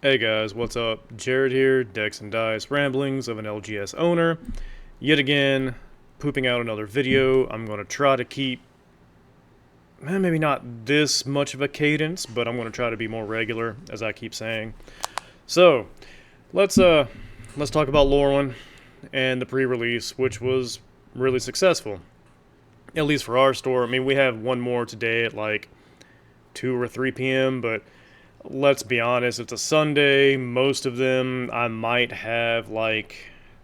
Hey guys, what's up? Jared here, Dex and Dice Ramblings of an LGS owner. Yet again, pooping out another video. I'm going to try to keep, maybe not this much of a cadence, but I'm going to try to be more regular, as I keep saying. So, let's talk about Lorwyn and the pre-release, which was really successful. At least for our store. I mean, we have one more today at like 2 or 3 p.m., but let's be honest, it's a Sunday. Most of them I might have like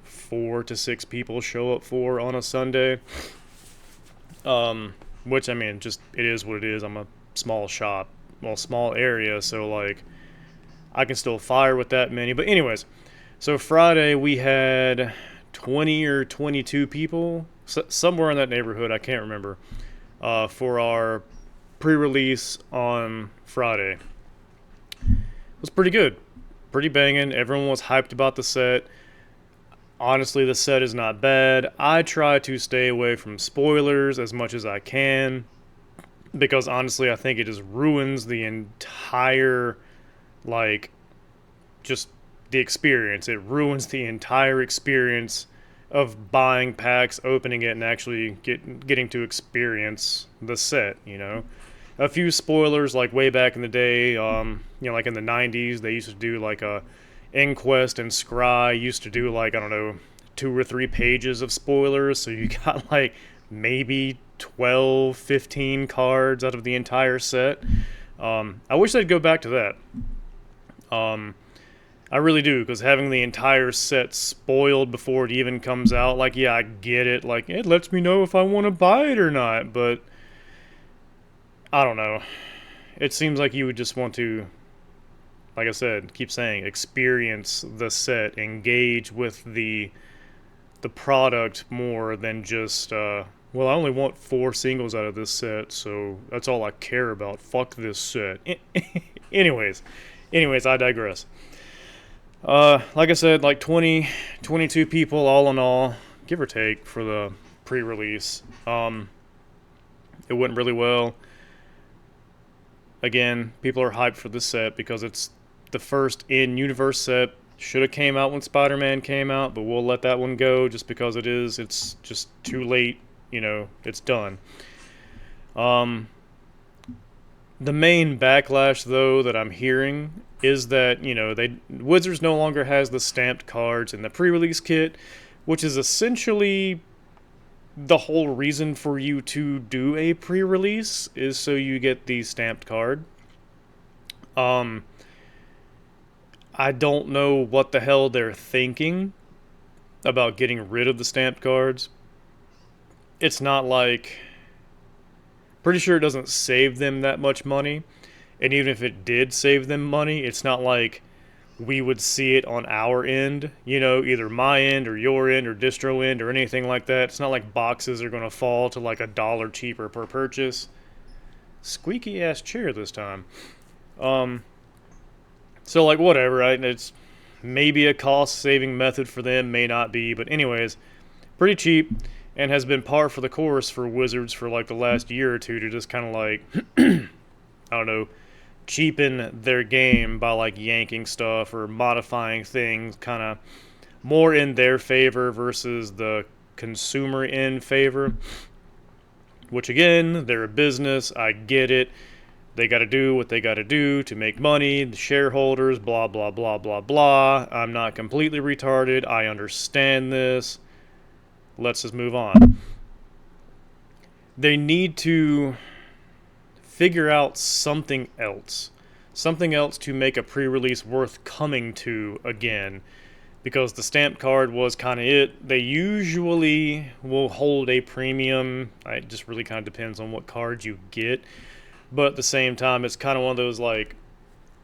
4 to 6 people show up for on a Sunday. Which I mean, just it is what it is. I'm a small shop, well, small area, so like I can still fire with that many. But anyways, so Friday we had 20 or 22 people, somewhere in that neighborhood. I can't remember. For our pre-release on Friday. It was pretty good, pretty banging. Everyone was hyped about the set. Honestly, the set is not bad. I try to stay away from spoilers as much as I can because honestly, I think it just ruins the entire, like, just the experience. It ruins the entire experience of buying packs, opening it, and actually getting to experience the set, you know? A few spoilers, like way back in the day, like in the 90s, they used to do like a Inquest and Scry used to do like, I don't know, 2 or 3 pages of spoilers, so you got like maybe 12, 15 cards out of the entire set. I wish they'd go back to that. I really do, because having the entire set spoiled before it even comes out, like, yeah, I get it. Like, it lets me know if I want to buy it or not, but I don't know. It seems like you would just want to, like I said, keep saying, experience the set, engage with the product more than just, well, I only want 4 singles out of this set, so that's all I care about. Fuck this set. anyways, I digress. Like I said, like 20, 22 people all in all, give or take, for the pre-release. It went really well. Again, people are hyped for this set because it's the first in-universe set. Should have came out when Spider-Man came out, but we'll let that one go just because it's just too late, it's done. The main backlash, though, that I'm hearing is that, Wizards no longer has the stamped cards in the pre-release kit, which is essentially the whole reason for you to do a pre-release is so you get the stamped card. I don't know what the hell they're thinking about getting rid of the stamped cards. It's not like... Pretty sure it doesn't save them that much money. And even if it did save them money, it's not like we would see it on our end, either my end or your end or distro end or anything like that. It's not like boxes are going to fall to like $1 cheaper per purchase. Squeaky ass chair this time. So like whatever, right? It's maybe a cost saving method for them, may not be, but anyways, pretty cheap and has been par for the course for Wizards for like the last year or two to just kind of like, I don't know, cheapen their game by like yanking stuff or modifying things kind of more in their favor versus the consumer in favor. Which again, they're a business, I get it. They got to do what they got to do to make money, the shareholders, blah, blah, blah, blah, blah. I'm not completely retarded. I understand this. Let's just move on. They need to figure out something else to make a pre-release worth coming to again, because the stamp card was kind of it. They usually will hold a premium. It just really kind of depends on what cards you get, but at the same time, it's kind of one of those like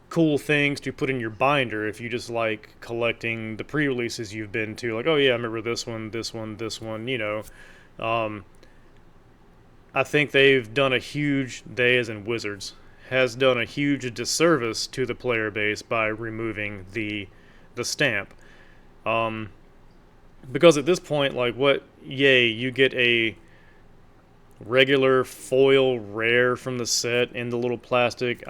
cool things to put in your binder if you just like collecting the pre-releases you've been to. Like, oh yeah, I remember this one. I think they've done a huge, they as in Wizards, has done a huge disservice to the player base by removing the stamp. Because at this point, like, you get a regular foil rare from the set in the little plastic.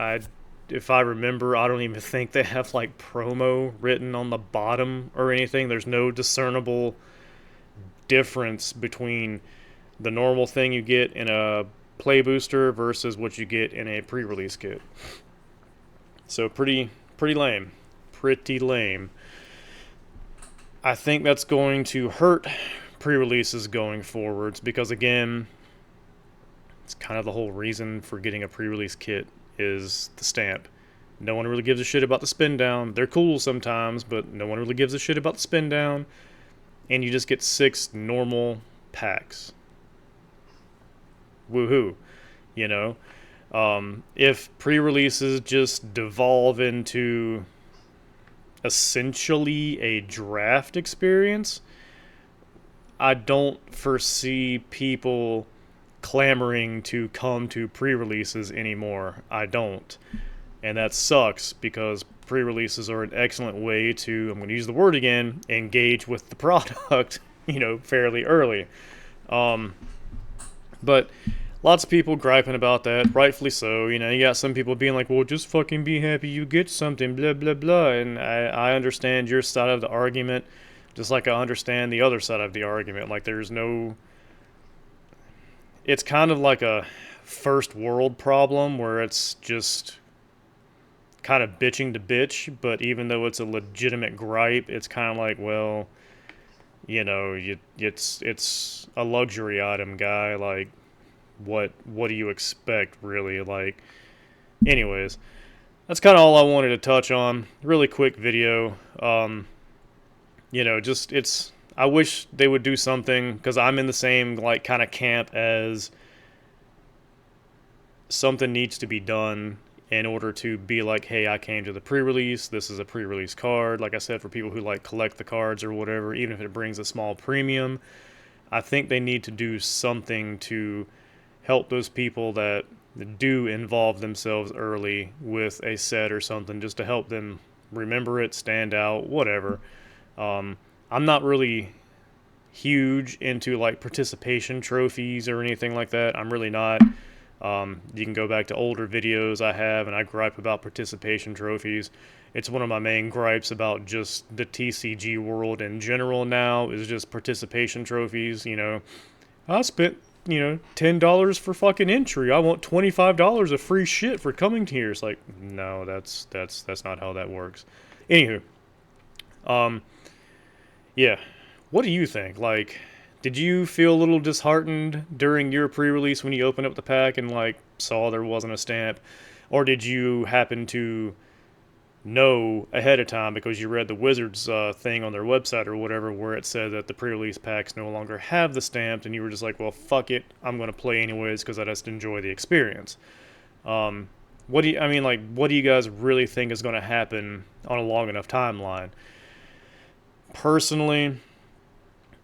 if I remember, I don't even think they have like promo written on the bottom or anything. There's no discernible difference between the normal thing you get in a play booster versus what you get in a pre-release kit. So pretty lame. Pretty lame. I think that's going to hurt pre-releases going forwards because, again, it's kind of the whole reason for getting a pre-release kit is the stamp. No one really gives a shit about the spin down. They're cool sometimes, but no one really gives a shit about the spin down. And you just get 6 normal packs. Woohoo. You know? If pre-releases just devolve into essentially a draft experience, I don't foresee people clamoring to come to pre-releases anymore. I don't. And that sucks because pre-releases are an excellent way to, I'm going to use the word again, engage with the product, fairly early. But lots of people griping about that, rightfully so. You got some people being like, well, just fucking be happy you get something, blah, blah, blah. And I understand your side of the argument, just like I understand the other side of the argument. Like, it's kind of like a first world problem where it's just kind of bitching to bitch, but even though it's a legitimate gripe, it's kind of like, well, it's a luxury item, guy. Like, what do you expect, really? Like, anyways, that's kind of all I wanted to touch on. Really quick video. I wish they would do something, because I'm in the same, like, kind of camp as something needs to be done in order to be like, hey, I came to the pre-release, this is a pre-release card. Like I said, for people who like collect the cards or whatever, even if it brings a small premium, I think they need to do something to help those people that do involve themselves early with a set or something, just to help them remember it, stand out, whatever. I'm not really huge into like participation trophies or anything like that. I'm really not. You can go back to older videos I have, and I gripe about participation trophies. It's one of my main gripes about just the TCG world in general now, is just participation trophies. I spent, $10 for fucking entry. I want $25 of free shit for coming here. It's like, no, that's not how that works. Anywho, yeah. What do you think? Like, did you feel a little disheartened during your pre-release when you opened up the pack and, like, saw there wasn't a stamp? Or did you happen to know ahead of time because you read the Wizards thing on their website or whatever, where it said that the pre-release packs no longer have the stamp, and you were just like, well, fuck it, I'm going to play anyways because I just enjoy the experience? What do you guys really think is going to happen on a long enough timeline? Personally,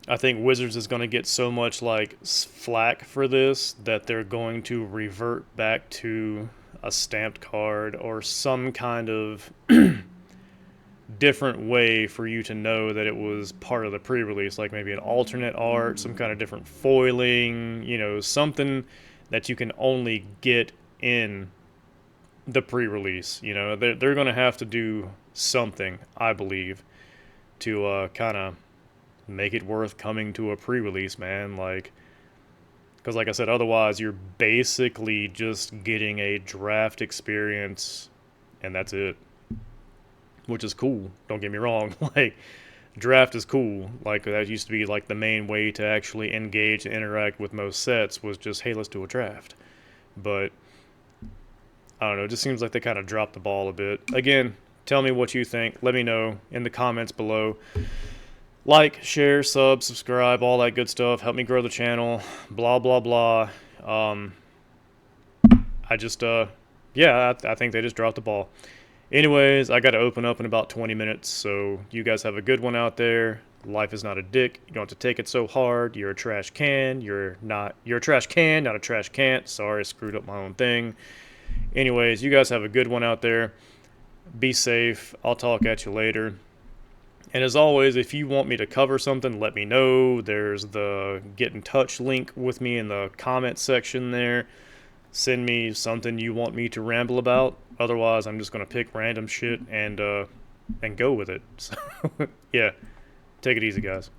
I think Wizards is going to get so much like flack for this that they're going to revert back to a stamped card or some kind of different way for you to know that it was part of the pre-release, like maybe an alternate art, some kind of different foiling, something that you can only get in the pre-release. They're going to have to do something, I believe, to kind of make it worth coming to a pre-release, man. Like, because like I said, otherwise you're basically just getting a draft experience, and that's it. Which is cool. Don't get me wrong. Like, draft is cool. Like, that used to be like the main way to actually engage and interact with most sets, was just, hey, let's do a draft. But I don't know. It just seems like they kind of dropped the ball a bit. Again, tell me what you think. Let me know in the comments below. Like, share, sub, subscribe, all that good stuff. Help me grow the channel. Blah, blah, blah. I think they just dropped the ball. Anyways, I got to open up in about 20 minutes, so you guys have a good one out there. Life is not a dick. You don't have to take it so hard. You're a trash can. You're a trash can, not a trash can't. Sorry, I screwed up my own thing. Anyways, you guys have a good one out there. Be safe. I'll talk at you later. And as always, if you want me to cover something, let me know. There's the get in touch link with me in the comment section there. send me something you want me to ramble about. Otherwise, I'm just gonna pick random shit and go with it. So, yeah, take it easy, guys.